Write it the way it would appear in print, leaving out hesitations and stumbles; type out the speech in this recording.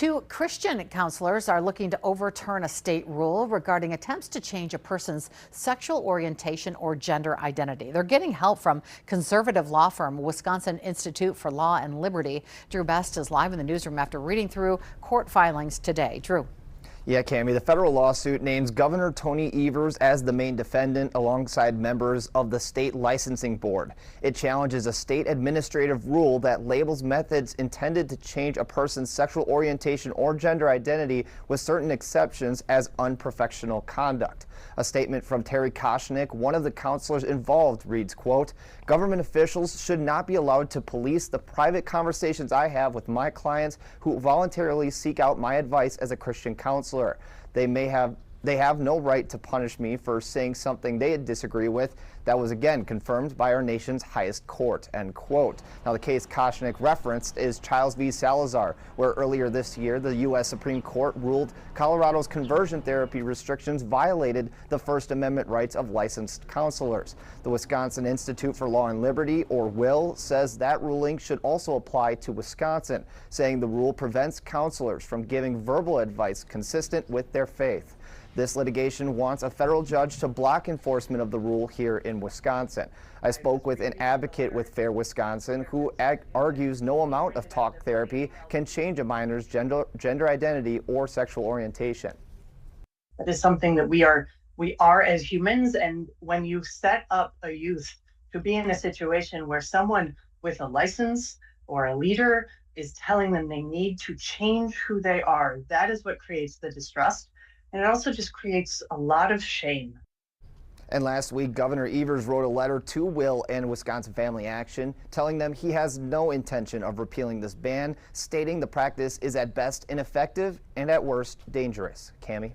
Two Christian counselors are looking to overturn a state rule regarding attempts to change a person's sexual orientation or gender identity. They're getting help from conservative law firm Wisconsin Institute for Law and Liberty. Drew Best is live in the newsroom after reading through court filings today. Drew. Yeah, Cammie, the federal lawsuit names Governor Tony Evers as the main defendant alongside members of the state licensing board. It challenges a state administrative rule that labels methods intended to change a person's sexual orientation or gender identity with certain exceptions as unprofessional conduct. A statement from Terry Koshnick, one of the counselors involved, reads, quote, "Government officials should not be allowed to police the private conversations I have with my clients who voluntarily seek out my advice as a Christian counselor. They have no right to punish me for saying something they disagree with. That was again confirmed by our nation's highest court," end quote. Now, the case Koshnick referenced is Childs v. Salazar, where earlier this year the U.S. Supreme Court ruled Colorado's conversion therapy restrictions violated the First Amendment rights of licensed counselors. The Wisconsin Institute for Law and Liberty, or WIL, says that ruling should also apply to Wisconsin, saying the rule prevents counselors from giving verbal advice consistent with their faith. This litigation wants a federal judge to block enforcement of the rule here in Wisconsin. I spoke with an advocate with Fair Wisconsin who argues no amount of talk therapy can change a minor's gender identity or sexual orientation. That is something that we are as humans, and when you set up a youth to be in a situation where someone with a license or a leader is telling them they need to change who they are, that is what creates the distrust. And it also just creates a lot of shame. And last week, Governor Evers wrote a letter to WIL and Wisconsin Family Action, telling them he has no intention of repealing this ban, stating the practice is at best ineffective and at worst dangerous. Cammie?